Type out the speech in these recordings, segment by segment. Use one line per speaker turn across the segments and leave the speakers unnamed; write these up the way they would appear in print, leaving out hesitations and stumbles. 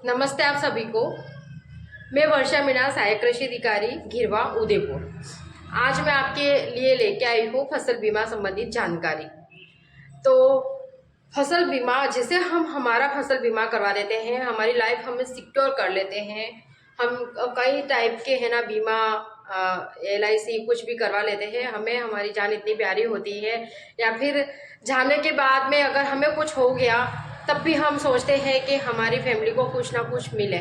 नमस्ते आप सभी को। मैं वर्षा मीणा, सहायक कृषि अधिकारी घिरवा उदयपुर। आज मैं आपके लिए लेके आई हूँ फसल बीमा संबंधित जानकारी। तो फसल बीमा, जैसे हम हमारा फसल बीमा करवा देते हैं, हमारी लाइफ हमें सिक्योर कर लेते हैं। हम कई टाइप के है ना बीमा, LIC कुछ भी करवा लेते हैं। हमें हमारी जान इतनी प्यारी होती है, या फिर जाने के बाद में अगर हमें कुछ हो गया तब भी हम सोचते हैं कि हमारी फैमिली को कुछ ना कुछ मिले।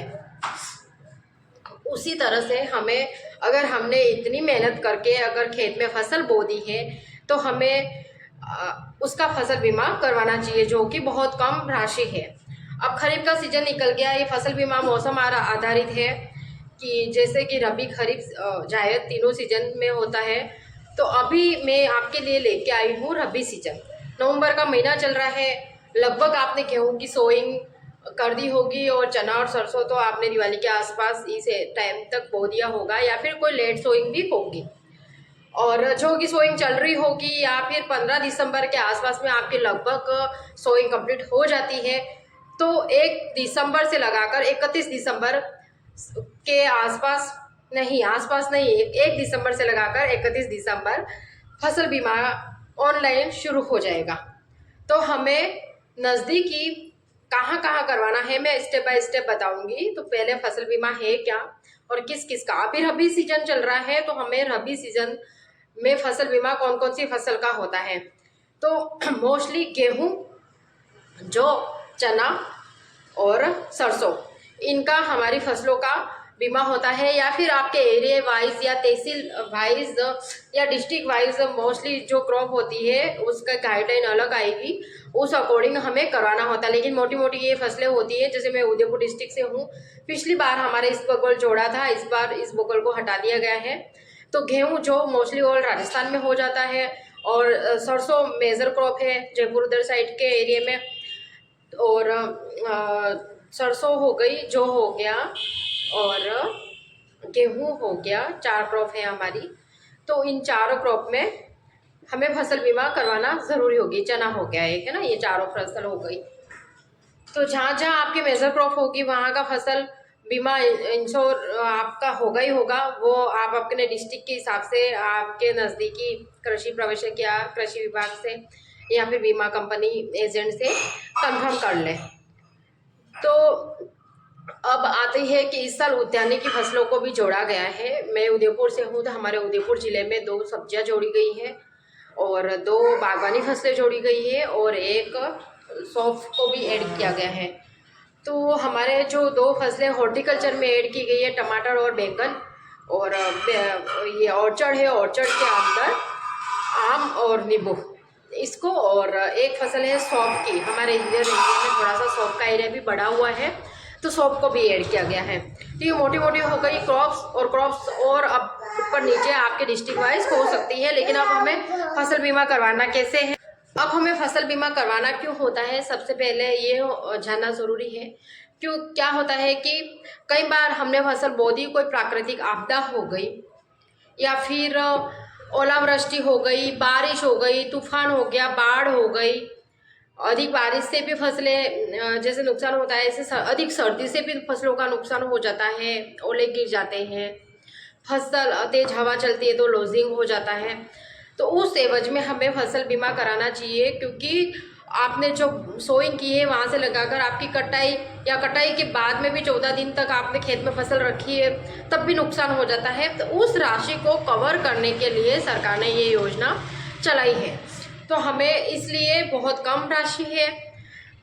उसी तरह से हमें, अगर हमने इतनी मेहनत करके अगर खेत में फसल बो दी है तो हमें उसका फसल बीमा करवाना चाहिए, जो कि बहुत कम राशि है। अब खरीफ का सीजन निकल गया। ये फसल बीमा मौसम आधारित है कि जैसे कि रबी, खरीफ, जायद तीनों सीजन में होता है। तो अभी मैं आपके लिए लेके आई हूँ रबी सीजन। नवंबर का महीना चल रहा है। लगभग आपने गेहूं की सोइंग कर दी होगी, और चना और सरसों तो आपने दिवाली के आसपास इस टाइम तक बो दिया होगा, या फिर कोई लेट सोइंग भी होगी। और जो की सोइंग चल रही होगी, या फिर 15 दिसंबर के आसपास में आपकी लगभग सोइंग कंप्लीट हो जाती है। तो 1 दिसंबर से लगाकर 31 दिसंबर के आसपास नहीं, 1 दिसंबर से लगाकर 31 दिसंबर फसल बीमा ऑनलाइन शुरू हो जाएगा। तो हमें नज़दीकी कहाँ कहाँ करवाना है, मैं स्टेप बाय स्टेप बताऊंगी। तो पहले फसल बीमा है क्या और किस किस का। अभी रबी सीजन चल रहा है, तो हमें रबी सीजन में फसल बीमा कौन कौन सी फसल का होता है। तो मोस्टली गेहूं, जौ, चना और सरसों, इनका हमारी फसलों का बीमा होता है। या फिर आपके एरिया वाइज या तहसील वाइज या डिस्ट्रिक्ट वाइज मोस्टली जो क्रॉप होती है उसका गाइडलाइन अलग आएगी, उस अकॉर्डिंग हमें करवाना होता है। लेकिन मोटी मोटी ये फसलें होती है। जैसे मैं उदयपुर डिस्ट्रिक्ट से हूँ, पिछली बार हमारे इस बगल जोड़ा था, इस बार इस बगल को हटा दिया गया है। तो गेहूँ जो मोस्टली ऑल राजस्थान में हो जाता है, और सरसों मेजर क्रॉप है जयपुर उधर साइड के एरिया में। और सरसों हो गई, जो हो गया, और गेहूं हो गया। 4 क्रॉप है हमारी। तो इन चारों क्रॉप में हमें फसल बीमा करवाना ज़रूरी होगी। चना हो गया एक, है ना, ये चारों फसल हो गई। तो जहाँ जहाँ आपकी मेजर क्रॉप होगी वहाँ का फसल बीमा इंश्योर आपका होगा ही होगा। वो आप अपने डिस्ट्रिक्ट के हिसाब से आपके नज़दीकी कृषि प्रवेशक या कृषि विभाग से या फिर बीमा कंपनी एजेंट से कंफर्म कर लें। तो अब आते हैं कि इस साल उद्यानिकी फसलों को भी जोड़ा गया है। मैं उदयपुर से हूँ, तो हमारे उदयपुर ज़िले में 2 सब्जियाँ जोड़ी गई हैं, और 2 बागवानी फसलें जोड़ी गई है, और एक सौंफ को भी ऐड किया गया है। तो हमारे जो 2 फसलें हॉर्टिकल्चर में ऐड की गई है, टमाटर और बैंगन, और ये ऑर्चर्ड है, ऑर्चर्ड के अंदर आम और नींबू इसको, और एक फसल है सौंफ की। हमारे इधर एरिया में थोड़ा सा सौंफ का एरिया भी बढ़ा हुआ है, तो सौंफ को भी ऐड किया गया है। तो ये मोटी मोटी हो गई क्रॉप्स, और अब ऊपर नीचे आपके डिस्ट्रिक्ट वाइज हो सकती है। लेकिन अब हमें फसल बीमा करवाना कैसे है, अब हमें फसल बीमा करवाना क्यों होता है, सबसे पहले ये जानना ज़रूरी है। क्यों, क्या होता है कि कई बार हमने फसल बो दी, कोई प्राकृतिक आपदा हो गई, या फिर ओलावृष्टि हो गई, बारिश हो गई, तूफान हो गया, बाढ़ हो गई। अधिक बारिश से भी फसलें जैसे नुकसान होता है, ऐसे अधिक सर्दी से भी फसलों का नुकसान हो जाता है, ओले गिर जाते हैं, फसल तेज हवा चलती है तो लॉसिंग हो जाता है। तो उस एवज में हमें फसल बीमा कराना चाहिए, क्योंकि आपने जो सोइंग की है वहाँ से लगाकर आपकी कटाई या कटाई के बाद में भी 14 दिन तक आपने खेत में फसल रखी है, तब भी नुकसान हो जाता है। तो उस राशि को कवर करने के लिए सरकार ने ये योजना चलाई है। तो हमें इसलिए बहुत कम राशि है,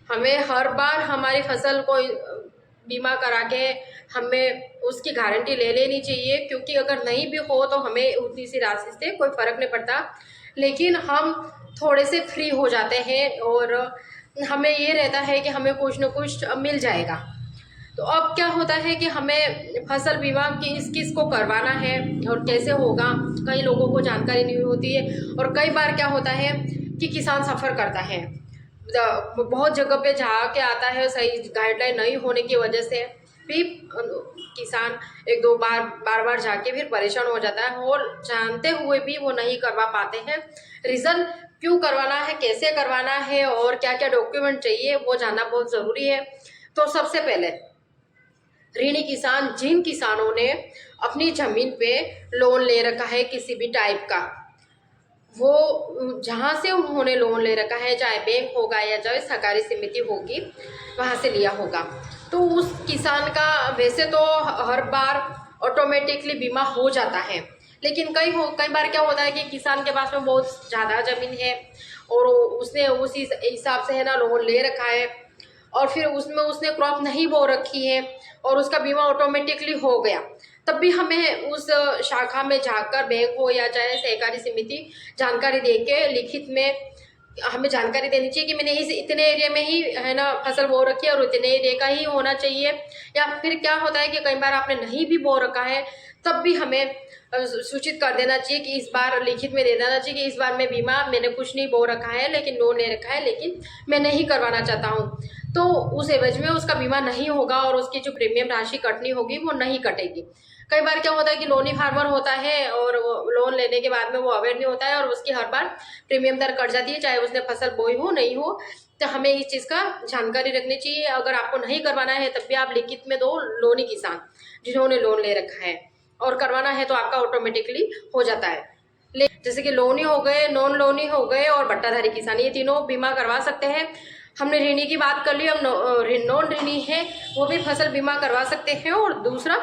हमें हर बार हमारी फसल को बीमा करा के हमें उसकी गारंटी ले लेनी चाहिए। क्योंकि अगर नहीं भी हो तो हमें उतनी सी राशि से कोई फ़र्क नहीं पड़ता, लेकिन हम थोड़े से फ्री हो जाते हैं, और हमें ये रहता है कि हमें कुछ न कुछ मिल जाएगा। तो अब क्या होता है कि हमें फसल बीमा किस किस को करवाना है और कैसे होगा, कई लोगों को जानकारी नहीं होती है। और कई बार क्या होता है कि किसान सफ़र करता है, बहुत जगह पे जा के आता है, सही गाइडलाइन नहीं होने की वजह से भी किसान 1-2 बार जाके फिर परेशान हो जाता है, और जानते हुए भी वो नहीं करवा पाते हैं। रीज़न क्यों करवाना है, कैसे करवाना है, और क्या क्या डॉक्यूमेंट चाहिए, वो जानना बहुत ज़रूरी है। तो सबसे पहले ऋणी किसान जिन किसानों ने अपनी ज़मीन पे लोन ले रखा है किसी भी टाइप का, वो जहाँ से उन्होंने लोन ले रखा है, चाहे बैंक होगा या चाहे सहकारी समिति होगी, वहाँ से लिया होगा, तो उस किसान का वैसे तो हर बार ऑटोमेटिकली बीमा हो जाता है। लेकिन कई बार क्या होता है कि किसान के पास में बहुत ज़्यादा ज़मीन है और उसने उस हिसाब से है ना लोन ले रखा है, और फिर उसमें उसने क्रॉप नहीं बो रखी है और उसका बीमा ऑटोमेटिकली हो गया, तब भी हमें उस शाखा में जाकर, बैंक हो या चाहे सहकारी समिति, जानकारी देके लिखित में हमें जानकारी देनी चाहिए कि मैंने इस इतने एरिया में ही है ना फसल बो रखी है और इतने एरिया का ही होना चाहिए। या फिर क्या होता है कि कई बार आपने नहीं भी बो रखा है, तब भी हमें सूचित कर देना चाहिए कि इस बार लिखित में दे देना चाहिए कि इस बार मैं बीमा मैंने कुछ नहीं बो रखा है, लेकिन लोन ले रखा है, लेकिन मैं नहीं करवाना चाहता हूँ, तो उस एवज में उसका बीमा नहीं होगा और उसकी जो प्रीमियम राशि कटनी होगी वो नहीं कटेगी। कई बार क्या होता है कि लोनी फार्मर होता है और लोन लेने के बाद में वो अवेयर नहीं होता है और उसकी हर बार प्रीमियम दर कट जाती है, चाहे उसने फसल बोई हो नहीं हो। तो हमें इस चीज़ का जानकारी रखनी चाहिए। अगर आपको नहीं करवाना है तब भी आप लिखित में दो, लोनी किसान जिन्होंने लोन ले रखा है, और करवाना है तो आपका ऑटोमेटिकली हो जाता है। जैसे कि लोनी हो गए, नॉन लोनी हो गए और बट्टाधारी किसान, ये तीनों बीमा करवा सकते हैं। हमने ऋणी की बात कर ली, हम नॉन ऋणी है वो भी फसल बीमा करवा सकते हैं, और दूसरा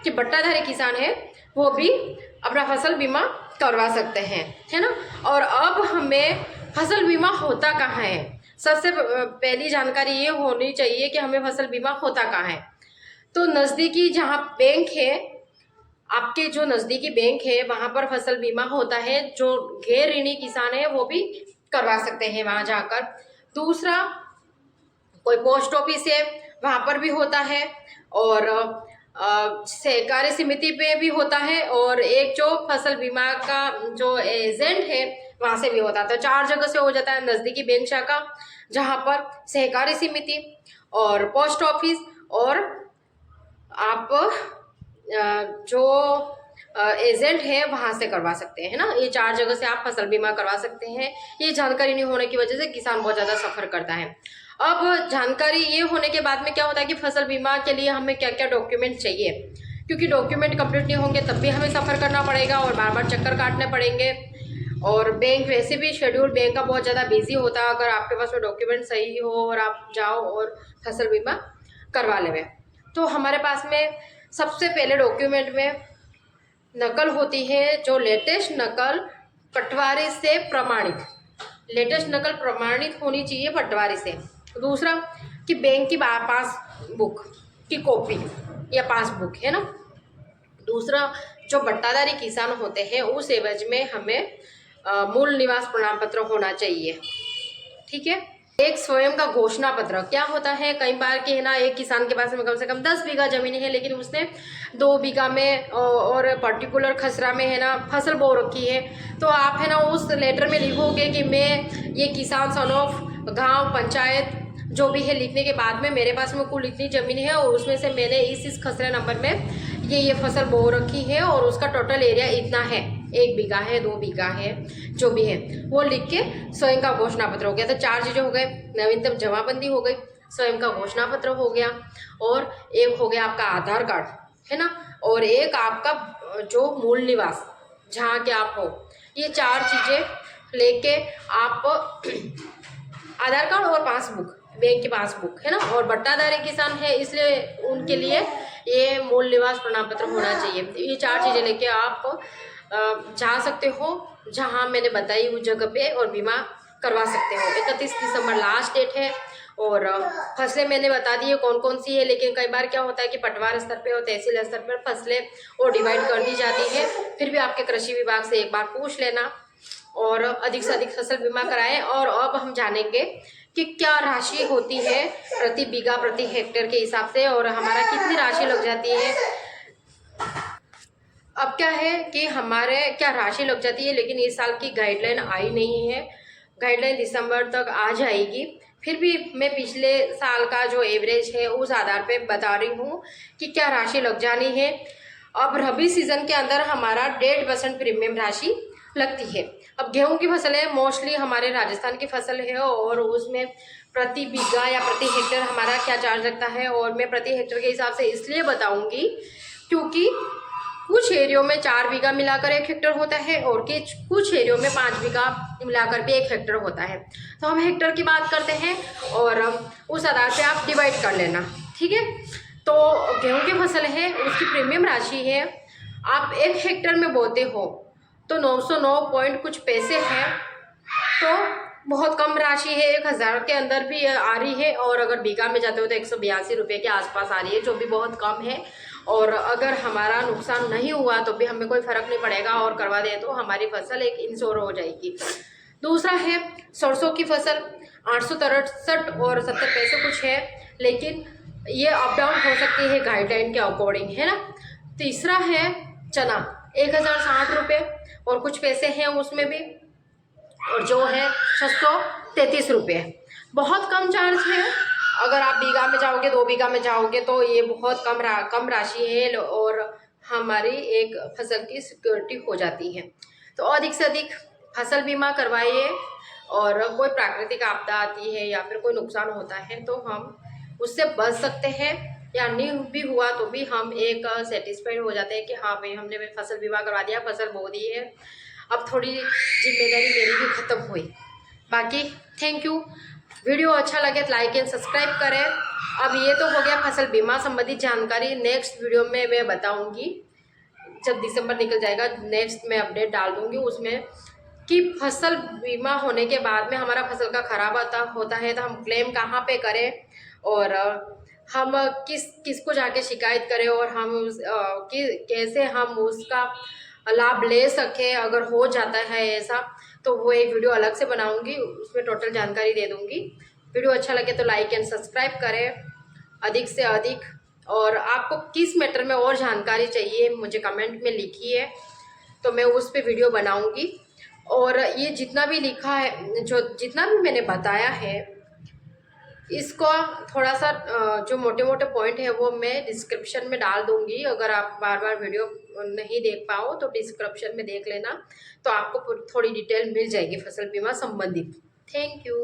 कि बट्टाधारी किसान है वो भी अपना फसल बीमा करवा सकते हैं, है ना। और अब हमें फसल बीमा होता कहाँ है, सबसे पहली जानकारी ये होनी चाहिए कि हमें फसल बीमा होता कहाँ है। तो नज़दीकी जहाँ बैंक है, आपके जो नज़दीकी बैंक है वहाँ पर फसल बीमा होता है। जो गैर ऋणी किसान है वो भी करवा सकते हैं वहाँ जाकर। दूसरा, कोई पोस्ट ऑफिस है वहाँ पर भी होता है, और सहकारी समिति पे भी होता है, और एक जो फसल बीमा का जो एजेंट है वहाँ से भी होता है। तो 4 जगह से हो जाता है, नज़दीकी बैंक शाखा, जहाँ पर सहकारी समिति और पोस्ट ऑफिस, और आप जो एजेंट है वहाँ से करवा सकते हैं ना। ये 4 जगह से आप फसल बीमा करवा सकते हैं। ये जानकारी नहीं होने की वजह से किसान बहुत ज़्यादा सफ़र करता है। अब जानकारी ये होने के बाद में क्या होता है कि फसल बीमा के लिए हमें क्या क्या डॉक्यूमेंट चाहिए, क्योंकि डॉक्यूमेंट कंप्लीट नहीं होंगे तब भी हमें सफ़र करना पड़ेगा और बार बार चक्कर काटने पड़ेंगे। और बैंक वैसे भी शेड्यूल बैंक का बहुत ज़्यादा बिजी होता है। अगर आपके पास में डॉक्यूमेंट सही हो और आप जाओ और फसल बीमा करवा लें, तो हमारे पास में सबसे पहले डॉक्यूमेंट में नकल होती है, जो लेटेस्ट नकल पटवारी से प्रमाणित, लेटेस्ट नकल प्रमाणित होनी चाहिए पटवारी से। दूसरा कि बैंक की पासबुक की कॉपी या पासबुक, है ना। दूसरा, जो बट्टाधारी किसान होते हैं उस एवज में हमें मूल निवास प्रमाण पत्र होना चाहिए, ठीक है। एक स्वयं का घोषणा पत्र क्या होता है, कई बार कि है ना एक किसान के पास में कम से कम 10 बीघा जमीन है, लेकिन उसने 2 बीघा में और पर्टिकुलर खसरा में है ना फसल बो रखी है। तो आप है ना उस लेटर में लिखोगे कि मैं ये किसान सन ऑफ गाँव पंचायत जो भी है, लिखने के बाद में मेरे पास में कुल इतनी ज़मीन है और उसमें से मैंने इस खसरे नंबर में ये फसल बो रखी है और उसका टोटल एरिया इतना है, 1 बीघा है, 2 बीघा है, जो भी है वो लिख के स्वयं का घोषणा पत्र हो गया। तो 4 चीज़ें हो गए, नवीनतम जमाबंदी हो गई, स्वयं का घोषणा पत्र हो गया, और एक हो गया आपका आधार कार्ड, है ना, और एक आपका जो मूल निवास जहाँ के आप हो। ये 4 चीज़ें लेके आप आधार कार्ड और पासबुक, बैंक की पासबुक, है ना, और बट्टाधारी किसान है इसलिए उनके लिए ये मूल निवास प्रमाण पत्र होना चाहिए। ये 4 चीज़ें लेके आप जा सकते हो जहाँ मैंने बताई उस जगह पे और बीमा करवा सकते हो। 31 दिसंबर लास्ट डेट है, और फसलें मैंने बता दी है कौन कौन सी है। लेकिन कई बार क्या होता है कि पटवार स्तर पे और तहसील स्तर पर फसलें और डिवाइड कर दी जाती है, फिर भी आपके कृषि विभाग से एक बार पूछ लेना और अधिक से अधिक फसल बीमा कराएं। और अब हम जानेंगे कि क्या राशि होती है प्रति बीघा प्रति हेक्टेयर के हिसाब से, और हमारा कितनी राशि लग जाती है। अब क्या है कि हमारे क्या राशि लग जाती है, लेकिन इस साल की गाइडलाइन आई नहीं है, गाइडलाइन दिसंबर तक आ जाएगी। फिर भी मैं पिछले साल का जो एवरेज है उस आधार पे बता रही हूँ कि क्या राशि लग जानी है। अब रबी सीजन के अंदर हमारा 1.5% प्रीमियम राशि लगती है। अब गेहूं की फसल है, मोस्टली हमारे राजस्थान की फसल है और उसमें प्रति बीघा या प्रति हेक्टेयर हमारा क्या चार्ज लगता है, और मैं प्रति हेक्टेयर के हिसाब से इसलिए बताऊंगी क्योंकि कुछ एरियो में 4 बीघा मिलाकर 1 हेक्टेयर होता है और कुछ एरियो में 5 बीघा मिलाकर भी 1 हेक्टेयर होता है। तो हम हेक्टेयर की बात करते हैं और उस आधार पे आप डिवाइड कर लेना, ठीक है। तो गेहूं की फसल है, उसकी प्रीमियम राशि है, आप 1 हेक्टेयर में बोते हो तो 909 पॉइंट कुछ पैसे हैं, तो बहुत कम राशि है, 1000 के अंदर भी आ रही है। और अगर बीघा में जाते हो तो 182 रुपये के आसपास आ रही है, जो भी बहुत कम है। और अगर हमारा नुकसान नहीं हुआ तो भी हमें कोई फ़र्क नहीं पड़ेगा, और करवा दे तो हमारी फसल एक इंश्योर हो जाएगी। दूसरा है सरसों की फसल, 863 और 70 पैसे कुछ है, लेकिन ये अप डाउन हो सकती है गाइडलाइन के अकॉर्डिंग, है ना। तीसरा है चना, 1060 रुपये और कुछ पैसे हैं उसमें भी, और जो है 633 रुपये। बहुत कम चार्ज है। अगर आप बीघा में जाओगे, 2 बीघा में जाओगे तो ये बहुत कम राशि है और हमारी एक फसल की सिक्योरिटी हो जाती है। तो अधिक से अधिक फसल बीमा करवाइए, और कोई प्राकृतिक आपदा आती है या फिर कोई नुकसान होता है तो हम उससे बच सकते हैं, या नहीं भी हुआ तो भी हम एक सेटिस्फाइड हो जाते हैं कि हाँ भाई हमने फसल बीमा करवा दिया, फसल बो दी है, अब थोड़ी जिम्मेदारी मेरी भी खत्म हुई। बाकी थैंक यू। वीडियो अच्छा लगे तो लाइक एंड सब्सक्राइब करें। अब ये तो हो गया फसल बीमा संबंधित जानकारी। नेक्स्ट वीडियो में मैं बताऊंगी, जब दिसंबर निकल जाएगा नेक्स्ट मैं अपडेट डाल दूंगी उसमें कि फसल बीमा होने के बाद में हमारा फसल का खराब होता है तो हम क्लेम कहाँ पे करें, और हम किसको जाके शिकायत करें, और हम कैसे हम उसका लाभ ले सकें अगर हो जाता है ऐसा। तो वो एक वीडियो अलग से बनाऊंगी, उसमें टोटल जानकारी दे दूंगी। वीडियो अच्छा लगे तो लाइक एंड सब्सक्राइब करें अधिक से अधिक, और आपको किस मैटर में और जानकारी चाहिए मुझे कमेंट में लिखिए, तो मैं उस पर वीडियो बनाऊंगी। और ये जितना भी लिखा है, जितना भी मैंने बताया है, इसको थोड़ा सा जो मोटे मोटे पॉइंट है वो मैं डिस्क्रिप्शन में डाल दूंगी। अगर आप बार बार वीडियो नहीं देख पाओ तो डिस्क्रिप्शन में देख लेना, तो आपको थोड़ी डिटेल मिल जाएगी फसल बीमा संबंधित। Thank you.